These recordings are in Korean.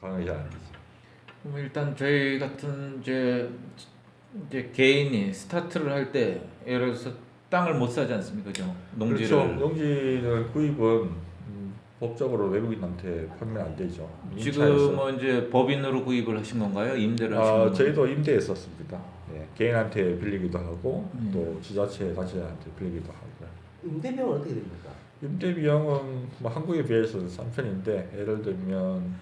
방어가 잘 안 되지. 그럼 일단 저희 같은 이제 개인이 스타트를 할 때 예를 들어서 땅을 못 사지 않습니까, 그죠? 농지를. 그렇죠. 농지는 구입은 법적으로 외국인한테 판매 안 되죠. 임차에서. 지금은 이제 법인으로 구입을 하신 건가요? 임대를 하신 건가요? 저희도 임대했었습니다. 예, 개인한테 빌리기도 하고 음. 또 지자체 단체한테 빌리기도 하고요. 임대 비용은 어떻게 됩니까? 임대 비용은 뭐 한국에 비해서는 싼 편인데 예를 들면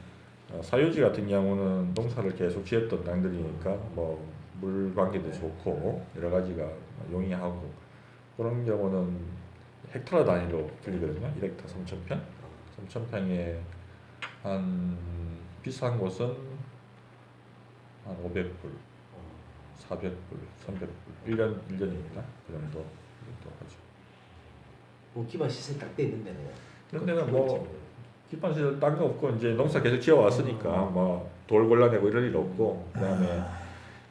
사유지 같은 경우는 농사를 계속 지었던 땅들이니까 뭐 물 관계도 좋고 여러 가지가 용이하고 그런 경우는 헥타르 단위로 빌리거든요. 1헥타 3,000평. 3,000평에 한 비싼 곳은 한 500불, 400불, 300불, 1년입니다. 그 정도 하죠. 뭐 기반 시설 딱 돼 있는 데는. 그런데는 뭐 기반시설 딴 거 없고 이제 농사 계속 지어 왔으니까 뭐 돌 골라내고 이럴 일 없고 그다음에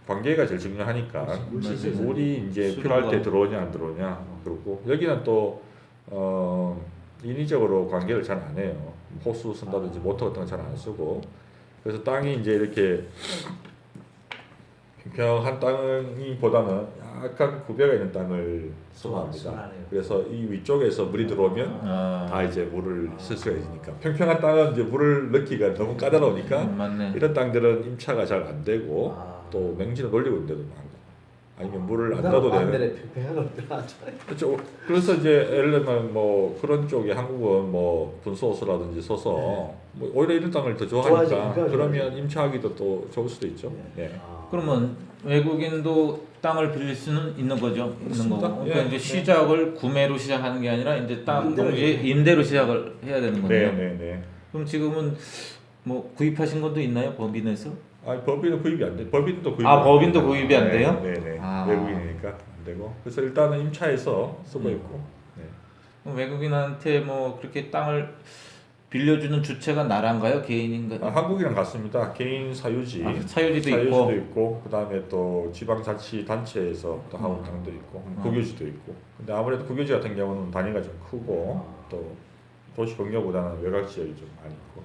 관계가 제일 중요하니까 물이 이제 필요할 때 들어오냐 안 들어오냐 그렇고 여기는 또 인위적으로 관계를 잘 안 해요. 호수 쓴다든지 모터 같은 거 잘 안 쓰고 그래서 땅이 이제 이렇게 평평한 땅이보다는 약간 구배가 있는 땅을 선호합니다. 선호하네요. 그래서 이 위쪽에서 물이 들어오면 다 이제 물을 쓸 수가 있으니까 평평한 땅은 이제 물을 넣기가 너무 까다로우니까 맞네. 이런 땅들은 임차가 잘 안 되고 또 맹지로 놀리고 있는 데도 많고 아니면 물을 안 넣어도 되는 반대로 평평한 걸 들어가죠. 그렇죠. 그래서 이제 예를 들면 뭐 그런 쪽에 한국은 뭐 분수호수라든지 써서 뭐 오히려 이런 땅을 더 좋아하니까 좋아하니까 그러면 임차하기도 또 좋을 수도 있죠. 예. 그러면 외국인도 땅을 빌릴 수는 있는 거죠? 있는 그렇습니다. 거고. 그러니까 예, 이제 네. 시작을 구매로 시작하는 게 아니라 이제 땅 임대로 농지 임대로 시작을 해야 되는 거네요. 네네네. 그럼 지금은 뭐 구입하신 것도 있나요, 법인에서? 법인은 구입이 안 돼. 법인도 구입. 법인도 구입이 안 돼요? 네네. 아. 외국인이니까 안 되고. 그래서 일단은 임차해서 쓰고 있고. 네. 그럼 외국인한테 뭐 그렇게 땅을 빌려주는 주체가 나라인가요, 개인인가요? 한국이랑 같습니다. 개인 사유지. 사유지도 있고, 그다음에 또 지방자치단체에서 또 하는 땅도 있고, 국유지도 있고. 근데 아무래도 국유지 같은 경우는 단위가 좀 크고 또 도시 경력보다는 외곽 지역이 좀 많이 있고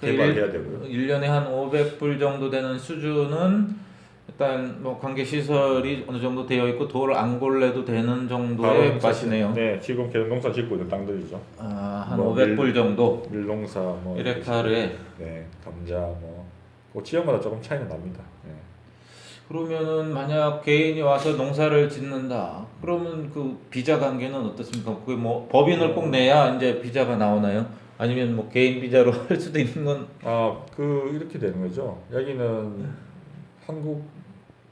개발해야 되고요. 1년에 한 500불 정도 되는 수준은 일단 뭐 관계 시설이 어느 정도 되어 있고 돌을 안 골래도 되는 정도의 맛이네요. 네, 지금 계속 농사 짓고 있는 땅들이죠. 한 뭐 500불 정도. 밀농사 뭐 1헥타르에. 네, 감자 그 지역마다 조금 차이는 납니다. 네. 그러면은 만약 개인이 와서 농사를 짓는다. 그러면 그 비자 관계는 어떻습니까? 그게 뭐 법인을 꼭 내야 이제 비자가 나오나요? 아니면 뭐 개인 비자로 할 수도 있는 건 이렇게 되는 거죠. 여기는 한국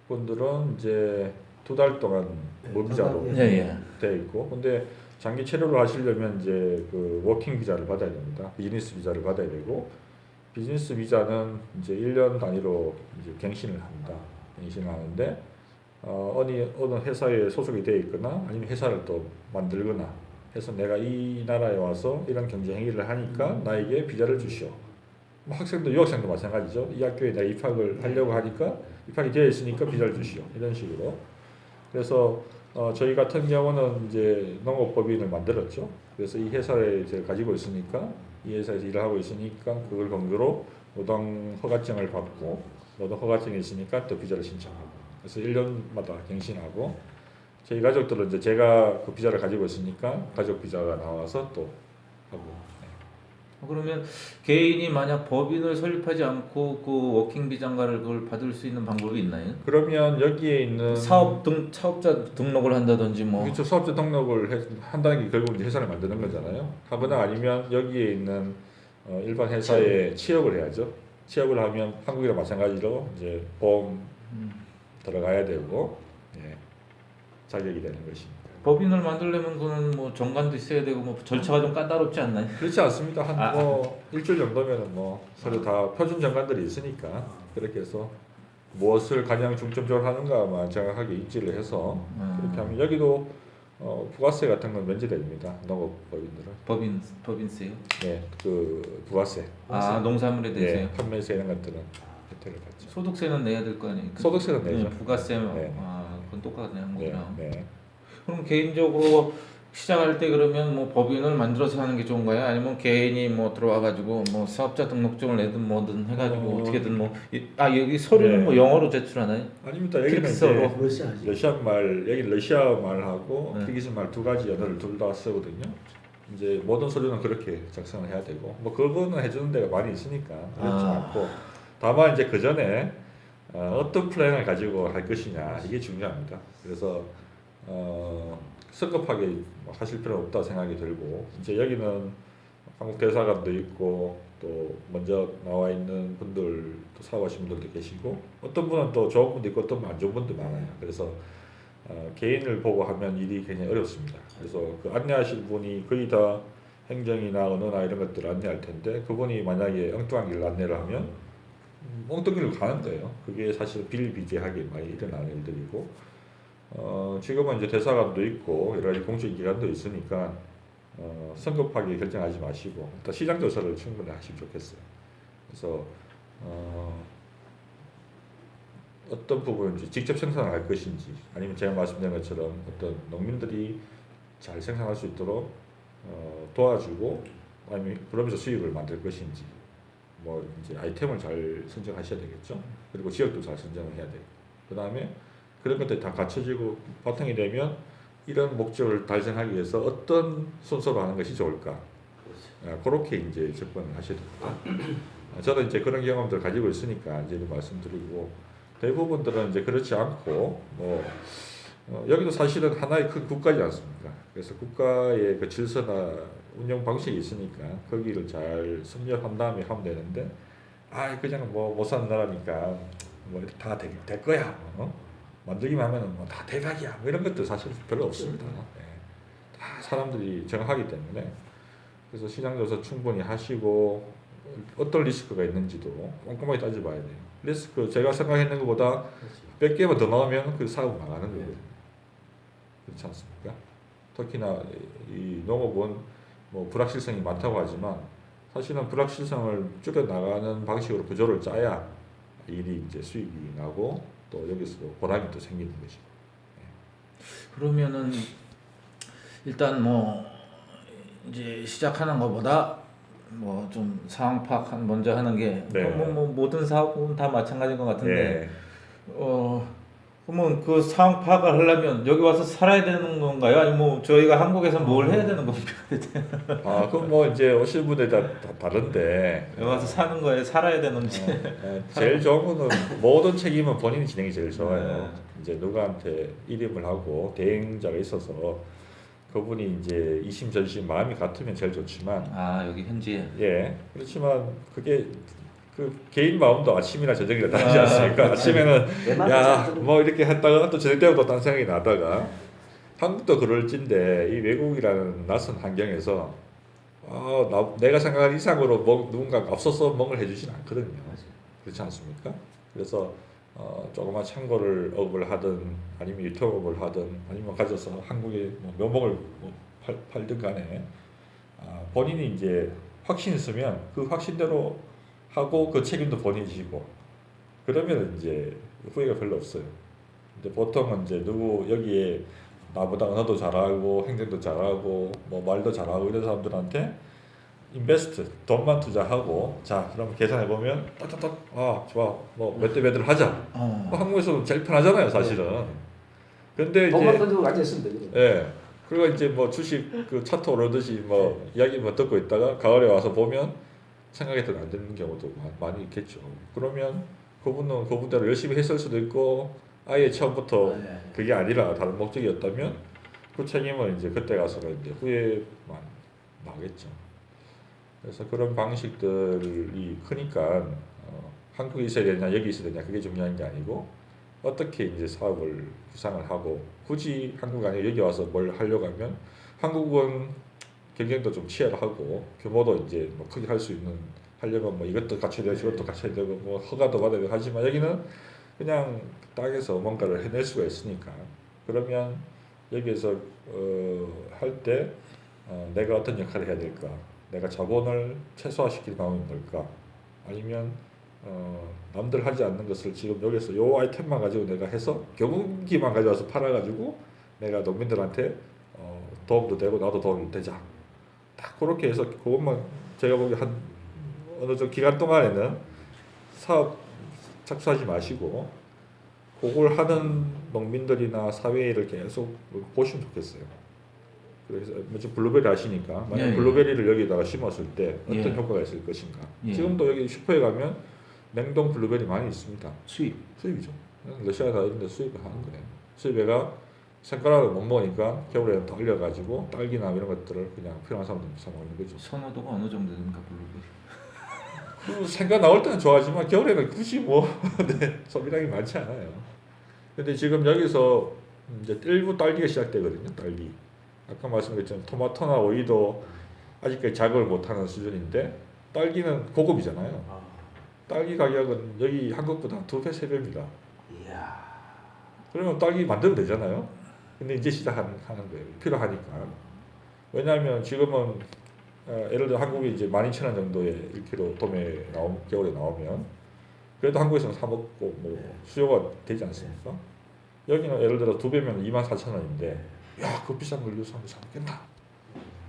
분들은 이제 2달 동안 무비자로 예. 돼 있고, 근데 장기 체류를 하시려면 이제 그 워킹 비자를 받아야 됩니다. 비즈니스 비자를 받아야 되고, 비즈니스 비자는 이제 1년 단위로 이제 갱신을 합니다. 갱신을 하는데 어느 회사에 소속이 되어 있거나 아니면 회사를 또 만들거나 해서 내가 이 나라에 와서 이런 경제 행위를 하니까 나에게 비자를 주시오. 뭐 학생도 유학생도 마찬가지죠. 이 학교에 내가 입학을 하려고 하니까 입학이 되어 있으니까 비자를 주시오. 이런 식으로. 그래서 저희 같은 경우는 이제 농업법인을 만들었죠. 그래서 이 회사를 제가 가지고 있으니까 이 회사에서 일을 하고 있으니까 그걸 근거로 노동 허가증을 받고 노동 허가증이 있으니까 또 비자를 신청하고. 그래서 1년마다 갱신하고 저희 가족들은 이제 제가 그 비자를 가지고 있으니까 가족 비자가 나와서 또 하고. 그러면 개인이 만약 법인을 설립하지 않고 그 워킹 비자인가를 그걸 받을 수 있는 방법이 있나요? 그러면 여기에 있는 사업자 등록을 한다든지 뭐. 그렇죠. 사업자 등록을 한다는 게 결국 이제 회사를 만드는 거잖아요. 하거나 아니면 여기에 있는 일반 회사에 취업을 해야죠. 취업을 하면 한국이랑 마찬가지로 이제 보험 들어가야 되고 자격이 되는 것입니다. 법인을 만들려면 그는 뭐 정관도 있어야 되고 뭐 절차가 좀 까다롭지 않나요? 그렇지 않습니다. 한 일주일 정도면은 뭐 서로 다 표준 정관들이 있으니까 그렇게 해서 무엇을 가장 중점적으로 하는가만 정확하게 입지를 해서 그렇게 하면 여기도 부가세 같은 건 면제됩니다. 농업법인들은. 법인세요? 네, 그 부가세. 농산물에 대해서요? 네, 판매세 이런 것들은 혜택을 받죠. 소득세는 내야 될 거 아니에요? 소득세는 내죠. 부가세 네. 그건 똑같네 한국이랑. 네. 그럼 개인적으로 시작할 때 그러면 뭐 법인을 만들어서 하는 게 좋은가요? 아니면 개인이 뭐 들어와가지고 뭐 사업자 등록증을 내든 뭐든 해가지고 어떻게든 여기 서류는 네. 뭐 영어로 제출하나요? 아닙니다. 여기는 킥스로. 이제 러시아지. 러시아 말, 여기 러시아 말하고 네. 키르기즈 말 두 가지 언어를 둘 다 쓰거든요. 이제 모든 서류는 그렇게 작성을 해야 되고 뭐 그거는 해주는 데가 많이 있으니까 어렵지 아. 않고 다만 이제 그 전에 어떤 플랜을 가지고 할 것이냐 이게 중요합니다. 그래서 성급하게 뭐 하실 필요는 없다 생각이 들고 이제 여기는 한국 대사관도 있고 또 먼저 나와 있는 분들 또 사업하시는 분들도 계시고 어떤 분은 또 좋은 분도 있고 어떤 분은 안 좋은 분도 많아요. 그래서 개인을 보고 하면 일이 굉장히 어렵습니다. 그래서 그 안내하실 분이 거의 다 행정이나 언어나 이런 것들을 안내할 텐데 그분이 만약에 엉뚱한 길을 안내를 하면 엉뚱한 길로 가는 거예요. 그게 사실 비일비재하게 많이 일어나는 일들이고 지금은 이제 대사관도 있고 여러 가지 공적인 기관도 있으니까 성급하게 결정하지 마시고 일단 시장 조사를 충분히 하시면 좋겠어요. 그래서 어떤 부분인지 직접 생산을 할 것인지 아니면 제가 말씀드린 것처럼 어떤 농민들이 잘 생산할 수 있도록 도와주고 아니면 그러면서 수익을 만들 것인지 뭐 이제 아이템을 잘 선정하셔야 되겠죠. 그리고 지역도 잘 선정을 해야 돼요. 그 다음에 그런 것들이 다 갖춰지고 바탕이 되면 이런 목적을 달성하기 위해서 어떤 순서로 하는 것이 좋을까? 그렇게 이제 접근을 하셔야 됩니다. 저도 이제 그런 경험들 가지고 있으니까 이제 말씀드리고 대부분들은 이제 그렇지 않고 뭐 여기도 사실은 하나의 큰 국가지 않습니까? 그래서 국가의 그 질서나 운영 방식이 있으니까 거기를 잘 섭렵한 다음에 하면 되는데 그냥 뭐 못 사는 나라니까 뭐 다 될 거야 만들기만 하면은 뭐 다 대박이야 뭐 이런 것도 사실 별로 없습니다. 다 사람들이 정하기 때문에 그래서 시장조사 충분히 하시고 어떤 리스크가 있는지도 꼼꼼하게 따져봐야 돼요. 리스크 제가 생각했는 것보다 100개만 더 나오면 그 사업 나가는 거거든요. 그렇지 않습니까? 특히나 이 농업은 뭐 불확실성이 많다고 하지만 사실은 불확실성을 줄여 나가는 방식으로 구조를 짜야 일이 이제 수익이 나고 또 여기서 보람이 또 생기는 것이고. 그러면은 일단 뭐 이제 시작하는 것보다 뭐 좀 상황 파악 먼저 하는 게 네. 뭐 모든 사업은 다 마찬가지인 것 같은데 네. 그러면 그 상황 파악을 하려면 여기 와서 살아야 되는 건가요? 아니면 뭐 저희가 한국에서 뭘 해야 되는 겁니까? 그럼 뭐 이제 오실 분들이 다 다른데 여기 와서 사는 거에 살아야 되는지. 제일 좋은 거는 모든 책임은 본인이 진행이 제일 좋아요. 네. 이제 누구한테 일임을 하고 대행자가 있어서 그분이 이제 이심전심 마음이 같으면 제일 좋지만 여기 현지에. 그렇지만 그게 그 개인 마음도 아침이나 저녁이나 다르지 않습니까? 아침에는 뭐 이렇게 했다가 또 저녁 때부터 딴 생각이 나다가 한국도 그럴진데 이 외국이라는 낯선 환경에서 내가 생각한 이상으로 누군가가 앞서서 뭔가를 해주지는 않거든요. 그렇지 않습니까? 그래서 조그만 창고를 업을 하든 아니면 유통업을 하든 아니면 가져서 한국에 뭐 묘목을 뭐 팔든 간에 본인이 이제 확신이 있으면 그 확신대로 하고 그 책임도 본인이 지고 그러면 이제 후회가 별로 없어요. 근데 보통은 이제 여기에 나보다 언어도 잘하고 행정도 잘하고 뭐 말도 잘하고 이런 사람들한테 인베스트 돈만 투자하고 자 그럼 계산해 보면 딱딱딱 좋아 뭐 몇 대 몇을 하자 뭐 한국에서는 제일 편하잖아요 사실은. 근데 돈만 이제 던지고 앉아있으면 되거든. 그리고 이제 뭐 주식 그 차트 오르듯이 뭐 이야기만 듣고 있다가 가을에 와서 보면 생각했던 안 되는 경우도 많이 있겠죠. 그러면 그분대로 열심히 했을 수도 있고 아예 처음부터 그게 아니라 다른 목적이었다면 그 책임은 이제 그때 가서는 이제 후회만 나겠죠. 그래서 그런 방식들이 크니까 한국에 있어야 되냐 여기 있어야 되냐 그게 중요한 게 아니고 어떻게 이제 사업을 구상을 하고 굳이 한국 아니고 여기 와서 뭘 하려고 하면 한국은 경쟁도 좀 치열하고 규모도 이제 뭐 크게 할 수 있는 하려면 뭐 이것도 갖춰야 되고 저것도 갖춰야 되고 뭐 허가도 받아야 되고 하지만 여기는 그냥 땅에서 뭔가를 해낼 수가 있으니까 그러면 여기에서 할 때 내가 어떤 역할을 해야 될까 내가 자본을 최소화시킬 방법이 뭘까 아니면 남들 하지 않는 것을 지금 여기서 요 아이템만 가지고 내가 해서 경운기만 가져와서 팔아가지고 내가 농민들한테 도움도 되고 나도 도움이 되자. 딱 그렇게 해서 그것만 제가 보기 한 어느 정도 기간 동안에는 사업 착수하지 마시고 그걸 하는 농민들이나 사회를 계속 보시면 좋겠어요. 그래서 먼저 블루베리 하시니까 만약 예, 예. 블루베리를 여기다가 심었을 때 어떤 예. 효과가 있을 것인가. 예. 지금도 여기 슈퍼에 가면 냉동 블루베리 많이 있습니다. 수입. 수입이죠. 러시아에다 이런 데 수입을 하는 거예요. 수입에가 생가락을 못 먹으니까 겨울에 더 얼려가지고 딸기나 이런 것들을 그냥 필요한 사람들 사 먹는 거죠. 선호도가 어느 정도 됩니까 블루베리? 그 생가 나올 때는 좋아하지만 겨울에는 굳이 뭐 네, 소비량이 많지 않아요. 근데 지금 여기서 이제 일부 딸기가 시작되거든요. 딸기. 아까 말씀드렸지만 토마토나 오이도 아직까지 자급을 못하는 수준인데 딸기는 고급이잖아요. 아, 딸기 가격은 여기 한국보다 2배, 3배입니다. 이야. 그러면 딸기 만들면 되잖아요. 근데 이제 시작하는 거예요. 필요하니까. 왜냐하면 지금은 예를 들어 한국이 이제 12,000원 정도의 1kg 도매 겨울에 나오면 그래도 한국에서는 사 먹고 뭐 수요가 되지 않습니까? 여기는 예를 들어 2배면 24,000원인데 야, 그 비싼 걸 요새 사 먹겠나?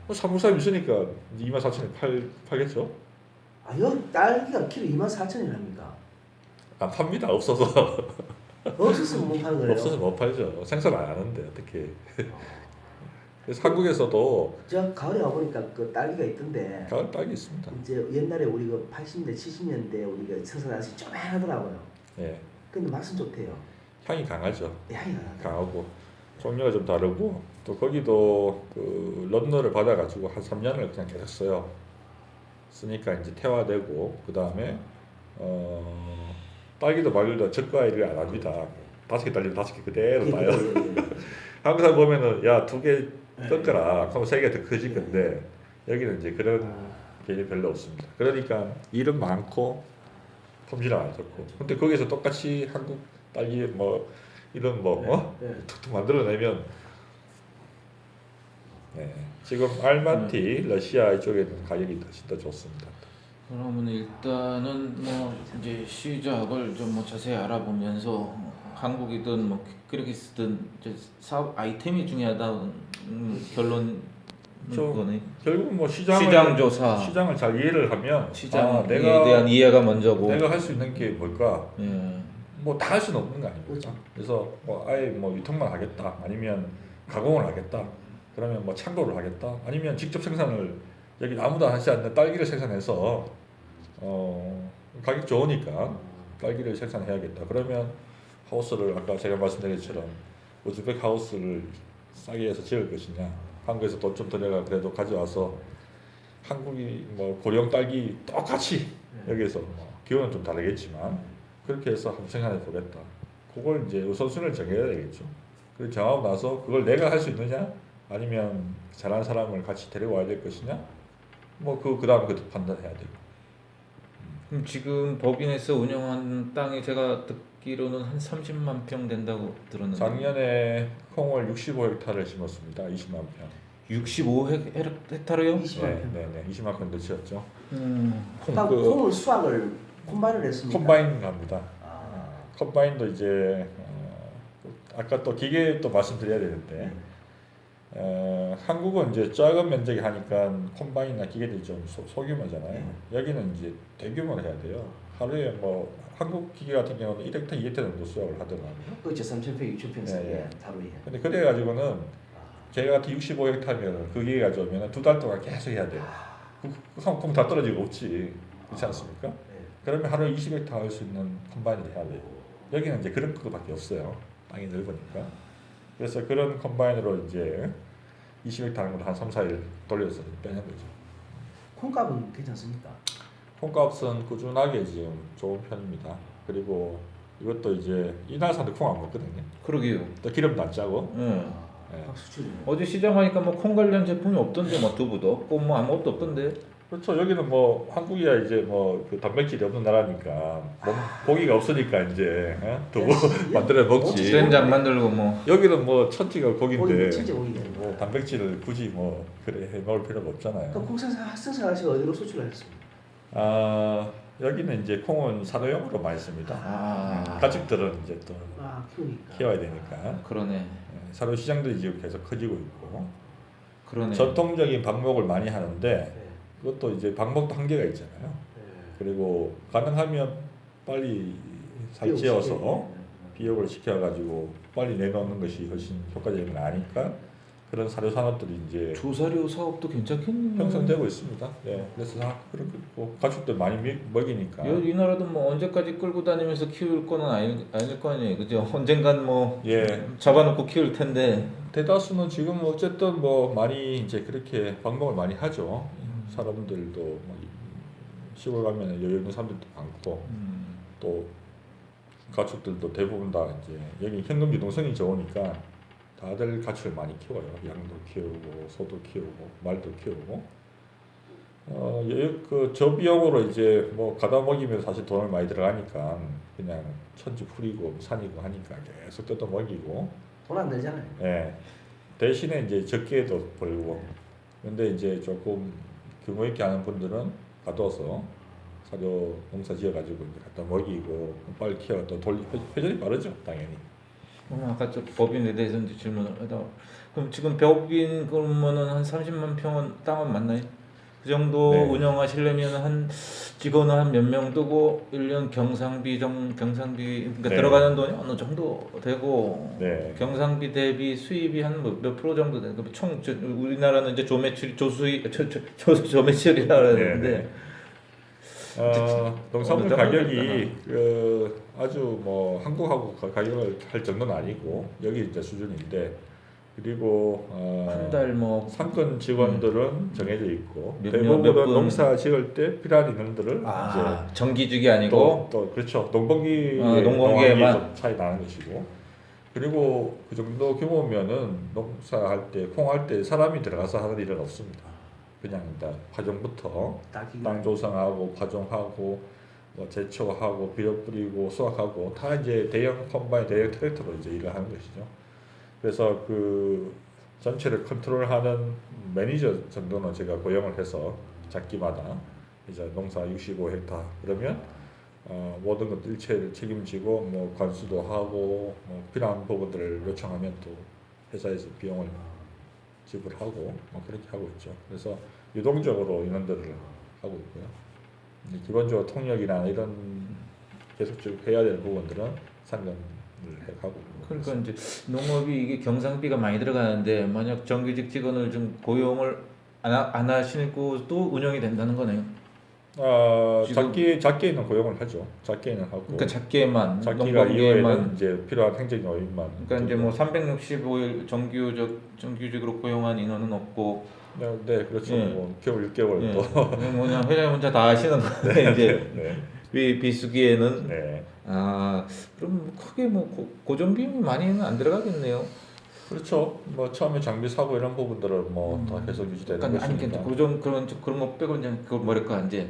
뭐 사무사님 있으니까 24,000원에 팔겠죠? 아, 여기 딸기가 키로 24,000원이랍니까? 안 팝니다. 없어서. 없어서 못 파는 거예요? 없어서 못 팔죠. 생산 안 하는데 어떻게. 그래서 한국에서도 저 가을에 와보니까 그 딸기가 있던데 가을 딸기 있습니다. 이제 옛날에 우리 그 80년대 70년대 우리가 생산하시 쪼매하더라고요. 예, 근데 맛은 좋대요. 향이 강하죠. 향이 강하고 종류가 좀 다르고 또 거기도 그 런너를 받아가지고 한 3년을 그냥 계속 써요. 쓰니까 이제 태화되고 그 다음에 딸기도 말도 저가를 안 합니다. 5개 딸리면 5개 그대로 따요. 항상 보면은 야 2개 꺾어라. 그럼 3개 더 커질 건데 여기는 이제 그런 게 별로 없습니다. 그러니까 일은 많고 품질은 안 좋고. 근데 거기서 똑같이 한국 딸기 뭐 이런 뭐 툭툭 만들어내면 네. 지금 알마티 러시아 이쪽에는 가격이 더 좋습니다. 그러면 일단은 뭐 이제 시작을 좀 뭐 자세히 알아보면서 한국이든 뭐 그렇게든 사업 아이템이 중요하다는 결론 좀 거네. 결국 뭐 시장 조사, 시장을 잘 이해를 하면 시장에 내가 대한 이해가 먼저고. 내가 할 수 있는 게 뭘까? 예. 뭐 다 할 수는 없는 거 아닙니까? 그래서 뭐 아예 뭐 유통만 하겠다, 아니면 가공을 하겠다, 그러면 뭐 창고를 하겠다, 아니면 직접 생산을 여기 아무도 하지 않는 딸기를 생산해서 가격 좋으니까 딸기를 생산해야겠다. 그러면 하우스를 아까 제가 말씀드린 것처럼 우즈벡 하우스를 싸게 해서 지을 것이냐, 한국에서 돈 좀 들여가 그래도 가져와서 한국이 뭐 고령 딸기 똑같이 여기에서 뭐 기호는 좀 다르겠지만 그렇게 해서 한번 생각해 보겠다. 그걸 이제 우선순위를 정해야 되겠죠. 그걸 정하고 나서 그걸 내가 할 수 있느냐, 아니면 잘하는 사람을 같이 데려와야 될 것이냐, 뭐 그 다음 그 판단해야 되고. 그럼 지금 법인에서 운영한 땅이 제가 듣기로는 한 30만 평 된다고 들었는데. 작년에 콩을 65헥타를 심었습니다. 20만 평. 65헥타르요? 20만 네, 평. 네, 네. 20만 평 넣으셨죠. 콩을 수확을 콤바인을 했습니까? 컴바인 갑니다. 아, 컴바인도 이제 아까 또 기계 또 말씀드려야 되는데 한국은 이제 작은 면적이 하니까 콤바인이나 기계들이 좀 소규모잖아요. 여기는 이제 대규모로 해야 돼요. 하루에 뭐 한국 기계 같은 경우는 1헥타, 2헥타 정도 수확을 하더라고요. 그렇죠. 3,000평, 6,000평 사이에 하루에. 근데 그래 가지고는 제가 같은 65헥타면 그 기계 가져오면 2달 동안 계속 해야 돼요. 콩 다 떨어지고 없지. 그렇지 않습니까? 네. 그러면 하루에 20헥타 할 수 있는 컴바인을 해야 돼요. 여기는 이제 그런 것밖에 없어요. 땅이 넓으니까. 그래서 그런 컴바인으로 이제 20헥타 하는 걸 한 3, 4일 돌려서 빼는 거죠. 콩값은 괜찮습니까? 콩값은 꾸준하게 지금 좋은 편입니다. 그리고 이것도 이제 이날산도 콩 안 먹거든요. 그러게요. 또 기름도 안 짜고. 예. 예. 수출이네. 어제 시장 가니까 뭐 콩 관련 제품이 없던데 뭐 두부도 없고 뭐 아무것도 없던데. 그렇죠. 여기는 뭐 한국이야 이제 뭐 그 단백질이 없는 나라니까 고기가 없으니까 이제 두부 만들어 먹지. 된장 만들고 뭐. 여기는 뭐 천지가 고기인데 진짜 고기네. 뭐 단백질을 굳이 뭐 그래 해 먹을 필요가 그러니까 없잖아요. 콩 생산하시고 어디로 수출하셨습니까? 여기는 이제 콩은 사료용으로 많이 씁니다. 가축들은 이제 또 키우니까. 키워야 되니까 그러네. 사료 시장들이 지금 계속 커지고 있고 그러네. 전통적인 방목을 많이 하는데 네. 그것도 이제 방목도 한계가 있잖아요. 네. 그리고 가능하면 빨리 살찌어서 비육을 시켜가지고 빨리 내놓는 것이 훨씬 효과적인 건 아니까 그런 사료 산업들이 이제 조사료 사업도 괜찮겠네요. 형성되고 있습니다. 네, 그래서 그렇고 가축들 많이 먹이니까. 이 나라도 뭐 언제까지 끌고 다니면서 키울 거는 아닐 거 아니에요, 그죠? 언젠간 뭐 예, 잡아놓고 키울 텐데. 대다수는 지금 어쨌든 뭐 많이 이제 그렇게 방목을 많이 하죠. 사람들도 뭐 시골 가면 여유 있는 사람들도 많고 또 가축들도 대부분 다 이제 여기 현금 유동성이 좋으니까 다들 가축을 많이 키워요. 양도 키우고 소도 키우고 말도 키우고 그 저비용으로 이제 뭐 가다 먹이면 사실 돈을 많이 들어가니까 그냥 천지 풀이고 산이고 하니까 계속 뜯어 먹이고 돈 안 들잖아요. 예. 대신에 이제 적게도 벌고 근데 이제 조금 규모 있게 하는 분들은 가둬서 사료 농사 지어가지고 이제 갖다 먹이고 빨리 키워 또 회전이 빠르죠 당연히. 아까 저 법인에 대해서 이제 질문을 하다. 그럼 지금 법인 그러면은 한 30만 평은 땅은 맞나요? 그 정도 네. 운영하시려면 한 직원은 한 몇 명 두고 1년 경상비 그러니까 네. 들어가는 돈이 어느 정도 되고 네. 경상비 대비 수입이 한 몇 프로 정도 되고 우리나라는 이제 조매출 조수입 조매출이라 그러는데 농산물 어느 가격이 아주 뭐 한국하고 가격을 할 정도는 아니고 여기 이제 수준인데 그리고 한 달 뭐 상권 직원들은 정해져 있고 몇 대부분은 분? 농사 지을 때 필요한 인원들을 이제 정기직이 아니고 또 그렇죠 농번기에 농번기에만. 좀 차이 나는 것이고 그리고 그 정도 규모면은 농사할 때 콩할 때 사람이 들어가서 하는 일은 없습니다. 그냥 일단 파종부터 땅 조성하고 파종하고 뭐 제초하고 비료 뿌리고 수확하고 다 이제 대형 컴바인 대형 트랙터로 이제 일을 하는 것이죠. 그래서 그 전체를 컨트롤하는 매니저 정도는 제가 고용을 해서 작기마다 이제 농사 65헥타 그러면 모든 것 일체를 책임지고 뭐 관수도 하고 뭐 필요한 부분들을 요청하면 또 회사에서 비용을 지불하고 뭐 그렇게 하고 있죠. 그래서 유동적으로 인원들을 하고 있고요. 근데 기본적으로 통역이나 이런 계속적으로 해야 될 부분들은 상관을 하고 있고. 그러니까 이제 농업이 이게 경상비가 많이 들어가는데 만약 정규직 직원을 좀 고용을 안 하시고도 운영이 된다는 거네요. 지금- 작게 있는 고용을 하죠. 작게는 하고. 그러니까 작게만 작기가 농번기에만. 이후에는 이제 필요한 행정 요인만. 그러니까 이제 뭐 365일 정규직으로 고용한 인원은 없고. 네, 그렇죠. 예. 뭐 겨울 6개월 예. 또. 그냥 회장님 혼자 다 하시는 건데 이제 네. 비수기에는 네. 그럼 크게 뭐 고정 비용이 많이는 안 들어가겠네요. 그렇죠. 뭐 처음에 장비 사고 이런 부분들은 뭐 다 계속 유지되는 그러니까 아니 것이니까. 고정 그런 거 빼고 그냥 그걸 뭐랄까 이제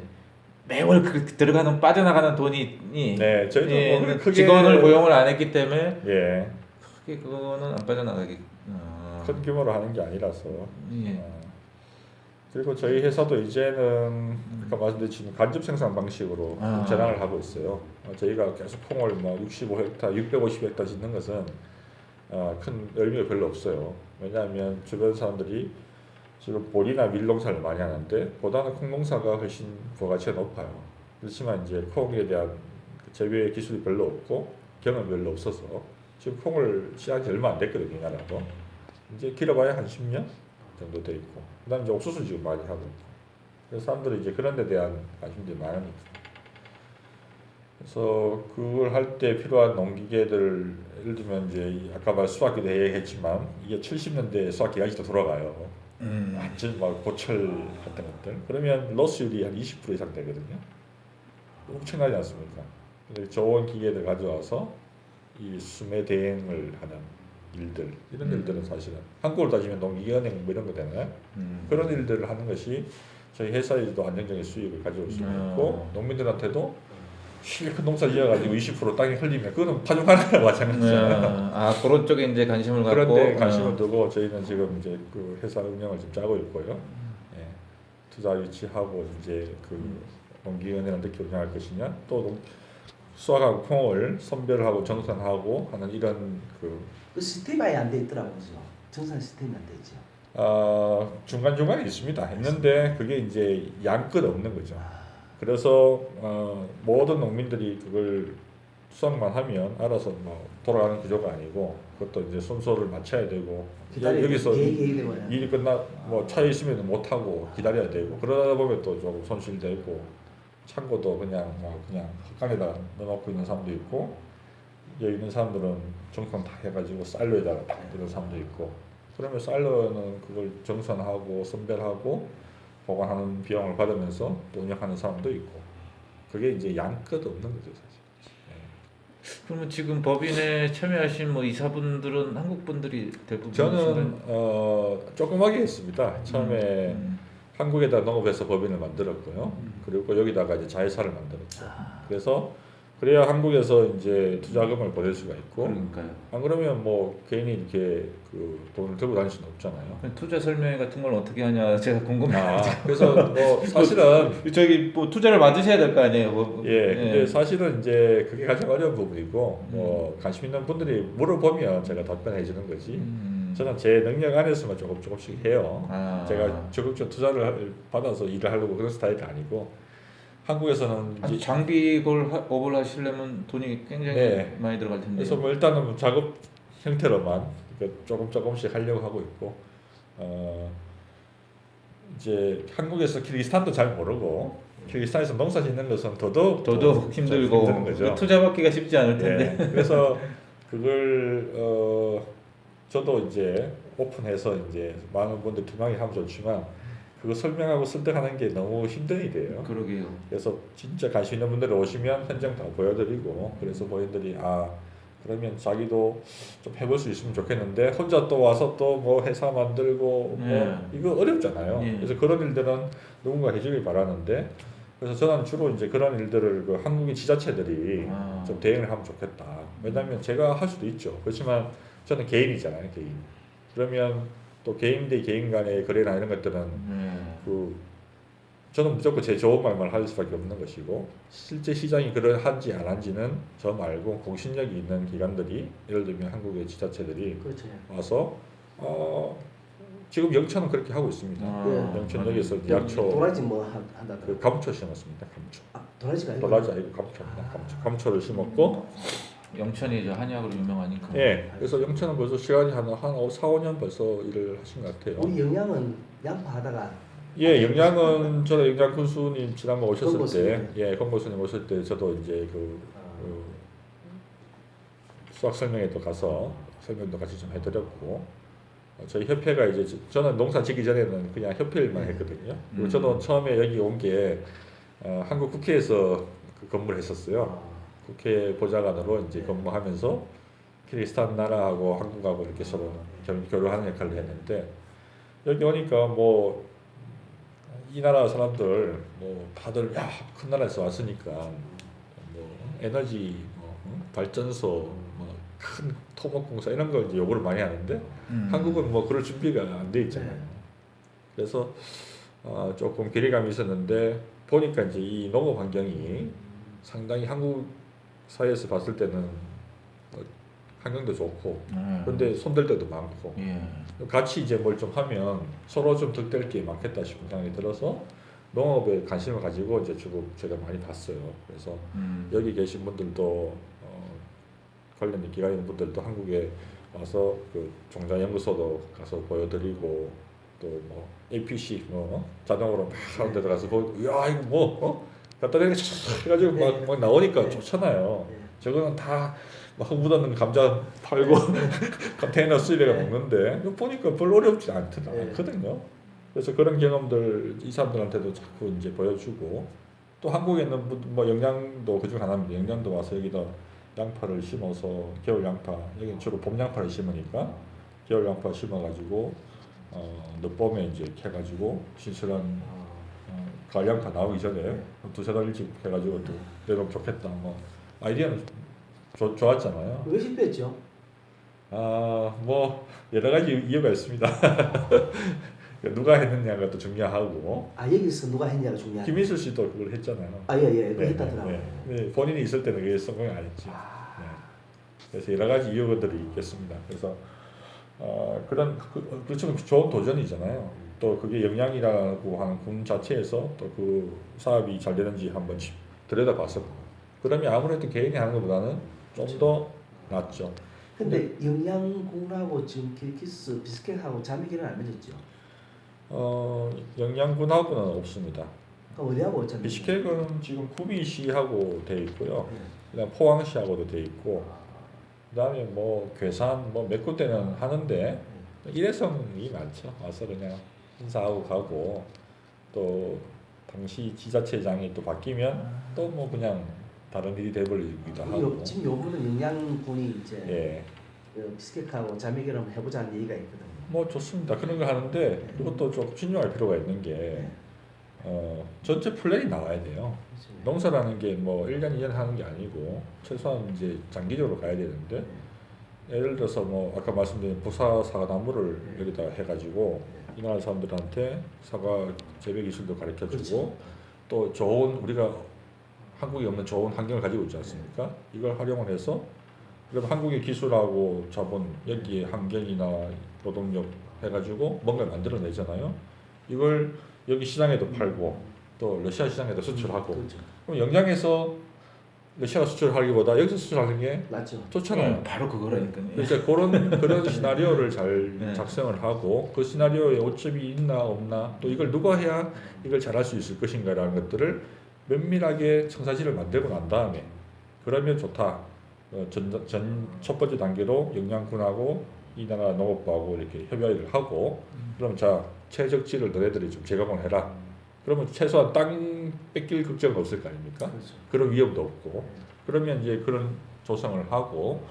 매월 들어가는 빠져나가는 돈이 네, 저희도 예, 뭐 크게 직원을 고용을 안 했기 때문에 예, 크게 그거는 안 빠져나가기. 큰 규모로 하는 게 아니라서. 예. 그리고 저희 회사도 이제는 아까 말씀드린 간접 생산 방식으로 전환을 하고 있어요. 저희가 계속 콩을 뭐 65헥타, 650헥타 짓는 것은 큰 의미가 별로 없어요. 왜냐하면 주변 사람들이 지금 보리나 밀 농사를 많이 하는데 보다는 콩 농사가 훨씬 부가가치가 높아요. 그렇지만 이제 콩에 대한 재배 기술이 별로 없고 경험이 별로 없어서 지금 콩을 시작한 지 얼마 안 됐거든요, 이 나라도. 이제 길어봐야 한 10년 정도 돼 있고 그다음 이제 옥수수 지금 많이 하고 있고 그래서 사람들이 이제 그런 데 대한 관심들이 많으니까 그래서 그걸 할 때 필요한 농기계들 예를 들면 이제 아까 말 수확기도 얘기했지만 이게 70년대 수확기가 아직도 돌아가요. 완전 막 고철 같은 것들 그러면 로스율이 한 20% 이상 되거든요. 엄청나지 않습니까? 근데 좋은 기계들 가져와서 이 수매 대행을 하는 일들 이런 일들은 사실은 한국으로 따지면 농기계은행 뭐 이런 거 되나요? 그런 일들을 하는 것이 저희 회사에도 안정적인 수익을 가져올 수 있고 농민들한테도 실컷 농사 지어가지고 20% 땅에 흘리면 그거는 파종하는 거랑 마찬가지잖아요. 그런 쪽에 이제 관심을 갖고 그런데 관심을 두고 저희는 지금 이제 그 회사 운영을 좀 짜고 있고요. 예. 투자 유치하고 이제 그 농기계은행을 어떻게 운영할 것이냐 또 수확하고 콩을 선별하고 정산하고 하는 이런 그 시스템이 안 돼 있더라고요. 정산 시스템이 안 돼 있죠. 중간중간에 있습니다. 있는데 그게 이제 양끝 없는 거죠. 그래서 모든 농민들이 그걸 수확만 하면 알아서 뭐 돌아가는 구조가 아니고 그것도 이제 순서를 맞춰야 되고 여기서 일이 끝나 뭐 차에 있으면 못 하고 기다려야 되고 그러다 보면 또 조금 손실되고 창고도 그냥 헛간에다 넣어놓고 있는 사람도 있고 여기 있는 사람들은 정통 다 해가지고 사일로에다가 다 넣는 사람도 있고 그러면 사일로는 그걸 정선하고 선별하고 보관하는 비용을 받으면서 또 운영하는 사람도 있고 그게 이제 양끝 없는 거죠 사실. 그러면 지금 법인에 참여하신 뭐 이사분들은 한국 분들이 대부분 저는 조그맣게 했습니다. 처음에 한국에다 농업해서 법인을 만들었고요. 그리고 여기다가 이제 자회사를 만들었죠. 그래서 그래야 한국에서 이제 투자금을 보낼 수가 있고 그러니까요. 안 그러면 뭐 개인이 이렇게 그 돈을 들고 다닐 수는 없잖아요. 투자 설명 같은 걸 어떻게 하냐 제가 궁금해요. 그래서 뭐 사실은 저기 뭐 투자를 받으셔야 될 거 아니에요. 뭐, 근데 사실은 이제 그게 가장 어려운 부분이고 뭐 관심 있는 분들이 물어보면 제가 답변해 주는 거지. 저는 제 능력 안에서만 조금씩 해요. 제가 적극적 투자를 받아서 일을 하려고 그런 스타일이 아니고 한국에서는 아니, 장비 업을 하시려면 돈이 굉장히 많이 들어갈 텐데. 그래서 뭐 일단은 뭐 작업 형태로만 조금씩 하려고 하고 있고 이제 한국에서 키르기스탄도 잘 모르고 키르기스탄에서 농사 짓는 것은 더더욱 힘들고 힘든 거죠. 투자 받기가 쉽지 않을 텐데. 그래서 그걸 저도 이제 오픈해서 이제 많은 분들 투명하게 하면 좋지만 그거 설명하고 설득하는 게 너무 힘든 일이에요. 그러게요. 그래서 진짜 관심 있는 분들이 오시면 현장 다 보여드리고 그래서 본인들이 그러면 자기도 좀 해볼 수 있으면 좋겠는데 혼자 또 와서 또 뭐 회사 만들고 뭐 이거 어렵잖아요. 그래서 그런 일들은 누군가 해주길 바라는데 그래서 저는 주로 이제 그런 일들을 그 한국인 지자체들이 좀 대응을 하면 좋겠다. 왜냐하면 제가 할 수도 있죠. 그렇지만 저는 개인이잖아요, 개인. 그러면 또 개인 대 개인 간의 거래나 이런 것들은 저는 무조건 제 좋은 말만 할 수밖에 없는 것이고 실제 시장이 그러한지 안 한지는 저 말고 공신력이 있는 기관들이 예를 들면 한국의 지자체들이 그렇죠. 와서 지금 영천은 그렇게 하고 있습니다. 영천역에서 약초 도라지 뭐 한다. 그 감초 심었습니다. 감초. 도라지가 아니고. 도라지 아니고 감초입니다. 감초를 심었고 영천이 저 한약으로 유명하니까. 그래서 영천은 벌써 시간이 한 4, 5년 벌써 일을 하신 것 같아요. 우리 영양은 양파 하다가 영양은 저는 영양 군수님 지난번 오셨을 권고수님. 때, 권고수님 오실 때 저도 이제 그 수학 설명회도 가서 설명도 같이 좀 해드렸고 저희 협회가 이제 저는 농사 짓기 전에는 그냥 협회일만 했거든요. 그리고 저도 처음에 여기 온 게 한국 국회에서 그 근무를 했었어요. 국회 보좌관으로 이제 근무하면서 키르기스탄 나라하고 한국하고 이렇게 서로 교류하는 역할을 했는데 여기 오니까 뭐 이 나라 사람들 뭐 다들 큰 나라에서 왔으니까 뭐 에너지 발전소 뭐 큰 토목공사 이런 걸 이제 요구를 많이 하는데 한국은 뭐 그럴 준비가 안 돼 있잖아요. 그래서 조금 괴리감이 있었는데 보니까 이제 이 농업 환경이 상당히 한국 사회에서 봤을 때는 환경도 좋고 그런데 손댈 데도 많고 같이 이제 뭘 좀 하면 서로 좀 득될 게 많겠다 싶은 생각이 들어서 농업에 관심을 가지고 이제 주로 제가 많이 봤어요. 그래서 여기 계신 분들도 관련 기관 있는 분들도 한국에 와서 그 종자연구소도 가서 보여드리고 또 뭐 APC 뭐 자동으로 막 하는 데 들어가서 야 이거 뭐 갖다 대는 해가지고 막 나오니까 좋잖아요. 저거는 다 막 묻어있는 감자 팔고 컨테이너 수입해가 먹는데 이거 보니까 별로 어렵지 않거든요. 그래서 그런 경험들 이 사람들한테도 자꾸 이제 보여주고 또 한국에 있는 뭐 영양도 그중 하나입니다. 영양도 와서 여기다 양파를 심어서 겨울 양파 여기 주로 봄 양파를 심으니까 겨울 양파 심어가지고 늦봄에 이제 캐가지고 신선한 가을 양파 나오기 전에 두세 달 일찍 해가지고 또 내놓으면 좋겠다. 뭐 아이디어는 좋았잖아요. 왜 실패했죠? 뭐 여러 가지 이유가 있습니다. 누가 했느냐가 또 중요하고. 여기서 누가 했냐가 중요하죠. 김인수 씨도 그걸 했잖아요. 그거 했다더라고요. 본인이 있을 때는 그게 성공이 안 했지. 그래서 여러 가지 이유들이 있겠습니다. 그래서 그렇지만 좋은 도전이잖아요. 또 그게 영양이라고 하는 군 자체에서 또 그 사업이 잘 되는지 한번 들여다봐서 그러면 아무래도 개인이 하는 것보다는 좀 더 낫죠. 근데 영양군하고 지금 킬키스 비스켓하고 자매기는 안 맺었죠. 영양군하고는 없습니다. 그럼 어디하고 자매? 비스켓은 지금 구미시하고 돼 있고요. 네. 그다음 포항시하고도 돼 있고 그다음에 뭐 괴산 뭐 몇 군데는 하는데 일회성이 많죠. 와서 그냥 인사하고 가고 또 당시 지자체장이 또 바뀌면 또 뭐 그냥 다른 일이 돼버리기도 하고. 지금 요번은 영양군이 이제 예. 그 비스켓하고 자매기를 한번 해보자는 얘기가 있거든요. 뭐 좋습니다. 그런 거 하는데 이것도 좀 신중할 필요가 있는 게 전체 플랜이 나와야 돼요. 농사라는 게 뭐 1년, 2년 하는 게 아니고 최소한 이제 장기적으로 가야 되는데 예를 들어서 뭐 아까 말씀드린 부사 사과나무를 여기다 해가지고 이 나라 사람들한테 사과 재배 기술도 가르쳐주고 그렇죠. 또 좋은 우리가 한국에 없는 좋은 환경을 가지고 있지 않습니까? 이걸 활용을 해서 그럼 한국의 기술하고 자본 여기에 환경이나 노동력 해가지고 뭔가를 만들어내잖아요. 이걸 여기 시장에도 팔고 또 러시아 시장에도 수출하고 그렇죠. 그럼 영양에서 러시아가 수출하기보다 여기서 수출하는 게 맞죠. 좋잖아요. 바로 그거라니까요. 그래서 그런 시나리오를 잘 네. 작성을 하고 그 시나리오에 오점이 있나 없나 또 이걸 누가 해야 이걸 잘할 수 있을 것인가라는 것들을 면밀하게 청사진을 만들고 난 다음에 그러면 좋다. 첫 번째 단계로 영양군하고 이 나라 농업부하고 이렇게 협의를 하고 그럼 자 최적지를 너네들이 좀 제공을 해라. 그러면 최소한 땅 뺏길 걱정은 없을 거 아닙니까? 그렇죠. 그런 위험도 없고 그러면 이제 그런 조성을 하고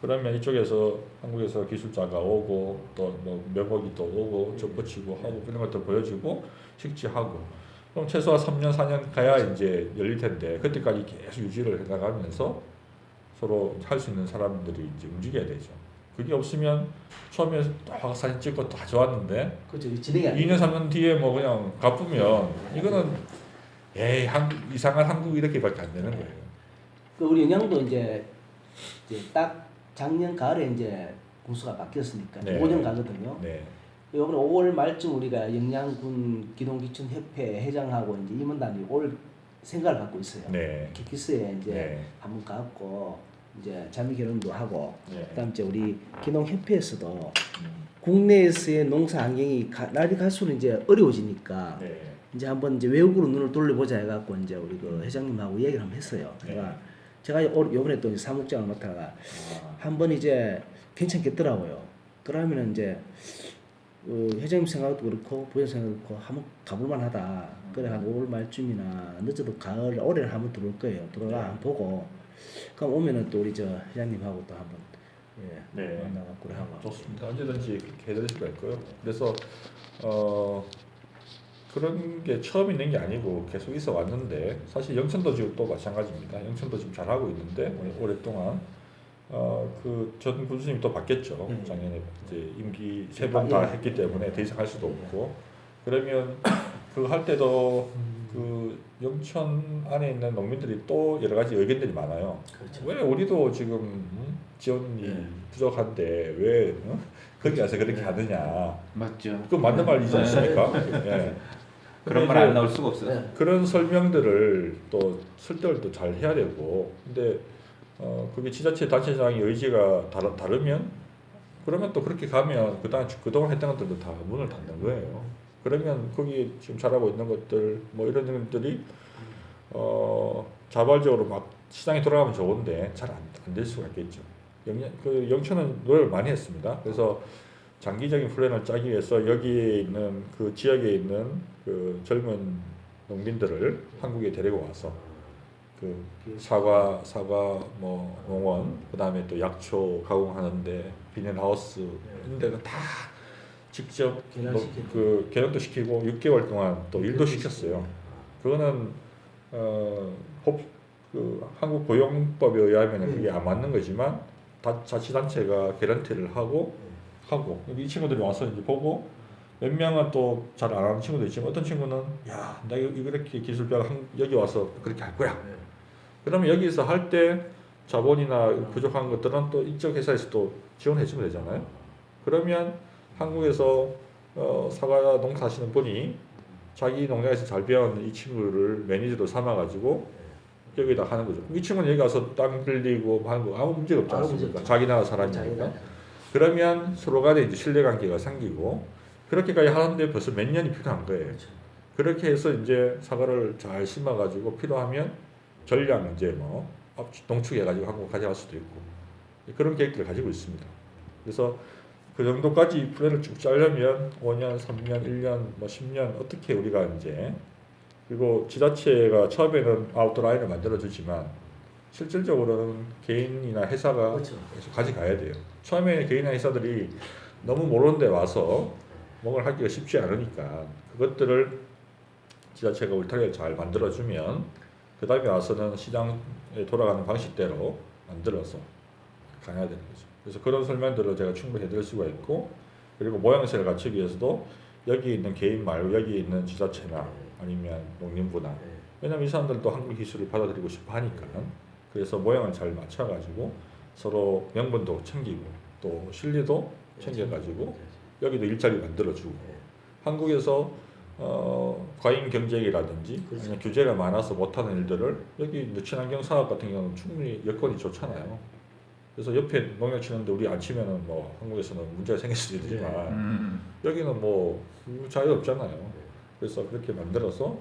그러면 이쪽에서 한국에서 기술자가 오고 또 뭐 명목이 또 오고 접붙이고 하고 그런 것들 보여주고 식지하고 그럼 최소한 3년 4년 가야 이제 열릴 텐데 그때까지 계속 유지를 해나가면서 서로 할 수 있는 사람들이 이제 움직여야 되죠. 그게 없으면 처음에 딱 사진 찍고 다 좋았는데 그렇죠. 진행이 안 돼요. 2년 3년 뒤에 뭐 그냥 갚으면 이거는 이상한 한국 이렇게밖에 안 되는 거예요. 그 우리 영양도 이제 딱 작년 가을에 이제 군수가 바뀌었으니까 네. 5년 가거든요. 네. 이번에 5월 말쯤 우리가 영양군 기동기촌협회 회장하고 이제 임원단이 올 생각을 갖고 있어요. 네. 키키스에 이제 네. 한번 가고 이제 자매 결혼도 하고 네. 그다음 이제 우리 기농협회에서도 국내에서의 농사 환경이 날이 갈수록 이제 어려워지니까 네. 이제 한번 이제 외국으로 눈을 돌려보자 해갖고 이제 우리 그 회장님하고 얘기를 한번 했어요. 네. 제가 요번에 또 이제 사무장을 맡다가 한번 이제 괜찮겠더라고요. 그러면은 이제 회장님 생각도 그렇고 부장 생각도 그렇고 한번 가볼만하다. 그래 한 5월 말쯤이나 늦어도 가을 올해는 한번 들어올 거예요. 들어가 한번 보고 그럼 오면은 또 우리 저 회장님하고 또 한번 네. 만나갖고 그래 하고. 좋습니다. 언제든지 그렇게 해드릴 수가 있고요. 그래서 그런 게 처음 있는 게 아니고 계속 있어 왔는데 사실 영천도 지금 또 마찬가지입니다. 영천도 지금 잘 하고 있는데 오랫동안 그 전 군수님이 또 바뀌었죠. 작년에 이제 임기 3번 다 했기 때문에 더 이상 할 수도 없고 그러면 그거 할 때도 그 영천 안에 있는 농민들이 또 여러 가지 의견들이 많아요. 그렇죠. 왜 우리도 지금 지원이 부족한데 왜 거기 가서 그렇게 하느냐? 맞죠. 그 맞는 말이지 않습니까? 예. 그런 근데 말 안 이제 나올 수가 없어요. 네. 그런 설명들을 또 설득을 또 잘 해야 되고 근데 그게 지자체 단체장의 의지가 다르면 그러면 또 그렇게 가면 그동안 했던 것들도 다 문을 닫는 거예요. 그러면 거기 지금 잘하고 있는 것들 뭐 이런 것들이 자발적으로 막 시장에 돌아가면 좋은데 잘 안 될 수가 있겠죠. 영천은 노력을 많이 했습니다. 그래서 장기적인 플랜을 짜기 위해서 여기에 있는 그 지역에 있는 그 젊은 농민들을 한국에 데리고 와서 그 사과 뭐 농원 그다음에 또 약초 가공하는데 비닐하우스 이런 데는 다 직접 그 개량도 시키고 6개월 동안 또 일도 시켰어요. 그거는 그 한국 고용법에 의하면 그게 안 맞는 거지만 자치단체가 개런티를 하고 이 친구들이 와서 이제 보고 몇 명은 또 잘 안 하는 친구도 있지만 어떤 친구는 야, 나 이렇게 기술 배워 여기 와서 그렇게 할 거야. 그러면 여기서 할 때 자본이나 부족한 것들은 또 이쪽 회사에서 또 지원해 주면 되잖아요. 그러면 한국에서 사과 농사하시는 분이 자기 농장에서 잘 배운 이 친구를 매니저로 삼아가지고 여기다 하는 거죠. 이 친구는 여기 가서 땅 빌리고 하는 거 아무 문제가 없지 아무 문제 않습니까? 없죠. 자기 나라 사람이니까. 그러면 서로 간에 이제 신뢰관계가 생기고 그렇게까지 하는데 벌써 몇 년이 필요한 거예요. 그렇죠. 그렇게 해서 이제 사과를 잘 심어가지고 필요하면 전량 이제 뭐 농축해가지고 한국 가져갈 수도 있고 그런 계획들을 가지고 있습니다. 그래서 그 정도까지 플랜을 쭉 짜려면 5년, 3년, 1년, 뭐 10년 어떻게 우리가 이제 그리고 지자체가 처음에는 아웃라인을 만들어주지만 실질적으로는 개인이나 회사가 그렇죠. 계속 가져가야 돼요. 처음에 개인이나 회사들이 너무 모르는 데 와서 뭔가를 하기가 쉽지 않으니까 그것들을 지자체가 울타리를 잘 만들어주면 그 다음에 와서는 시장에 돌아가는 방식대로 만들어서 가야 되는 거죠. 그래서 그런 설명들을 제가 충분히 해드릴 수가 있고 그리고 모양새를 갖추기 위해서도 여기 있는 개인 말고 여기 있는 지자체나 아니면 농림부나 왜냐면 이 사람들도 한국 기술을 받아들이고 싶어 하니까 그래서 모양을 잘 맞춰가지고 서로 명분도 챙기고 또 실리도 챙겨가지고 여기도 일자리 만들어주고 한국에서 과잉 경쟁이라든지 그렇죠. 아니면 규제가 많아서 못하는 일들을 여기 이제 친환경 사업 같은 경우는 충분히 여건이 좋잖아요. 그래서 옆에 농약 치는데 우리 안 치면은 뭐 한국에서는 문제가 생길 수도 있지만 여기는 뭐 자유 없잖아요. 그래서 그렇게 만들어서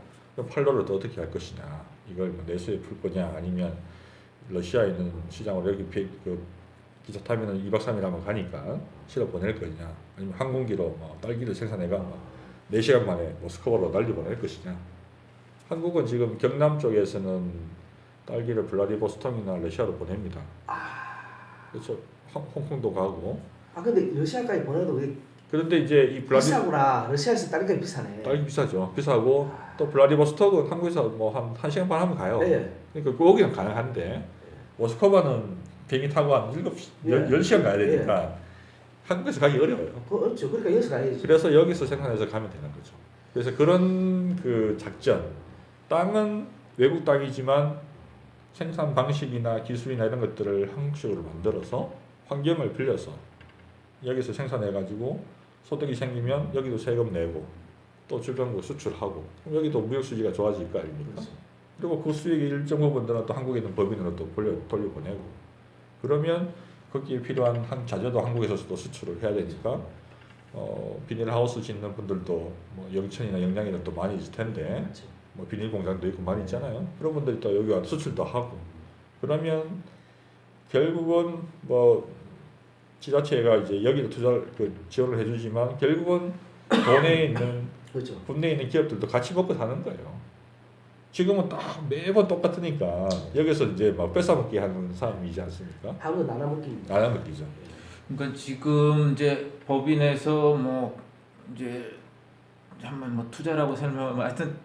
팔로를 또 어떻게 할 것이냐 이걸 뭐 내수에 풀 거냐 아니면 러시아에 있는 시장으로 여기 그 기차 타면은 2박 3일 하면 가니까 실어 보낼 거냐 아니면 항공기로 뭐 딸기를 생산해가 뭐 4시간 만에 모스크바로 날려 보낼 것이냐. 한국은 지금 경남 쪽에서는 딸기를 블라디보스톡이나 러시아로 보냅니다. 그래서 홍콩도 가고. 근데 러시아까지 보내도 그게 그런데 이제 이 비싸구나. 러시아에서 딸기가 비싸네. 딸기 비싸죠. 비싸고 또 블라디보스톡은 한국에서 뭐 한 시간 반 하면 가요. 네. 그러니까 거기는 가능한데 모스크바는 비행기 타고 한 10시간 가야 되니까 한국에서 가기 어려워요. 어렵죠. 그러니까 여기서 가야지. 그래서 여기서 생산해서 가면 되는 거죠. 그래서 그런 그 작전, 땅은 외국 땅이지만 생산 방식이나 기술이나 이런 것들을 한국식으로 만들어서 환경을 빌려서 여기서 생산해가지고 소득이 생기면 여기도 세금 내고 또 주변국 수출하고 그럼 여기도 무역 수지가 좋아질 거 아닙니까? 그렇죠. 그리고 그 수익의 일정 부분들은 또 한국에 있는 법인으로 또 돌려보내고 그러면 거기에 필요한 한 자재도 한국에서도 수출을 해야 되니까 비닐하우스 짓는 분들도 뭐 영천이나 영양에는 또 많이 있을 텐데 그렇죠. 뭐 비닐 공장도 있고 많이 있잖아요. 그런 분들이 또 여기 와서 수출도 하고 그러면 결국은 뭐 지자체가 이제 여기도 투자를 지원을 해주지만 결국은 돈에 있는 그렇죠. 국내에 있는 기업들도 같이 먹고 사는 거예요. 지금은 딱 매번 똑같으니까 여기서 이제 막 뺏어먹기 하는 사람이지 않습니까? 하루 나눠 먹기. 나눠 먹기죠. 그러니까 지금 이제 법인에서 뭐 이제 한번 뭐 투자라고 설명하면 하여튼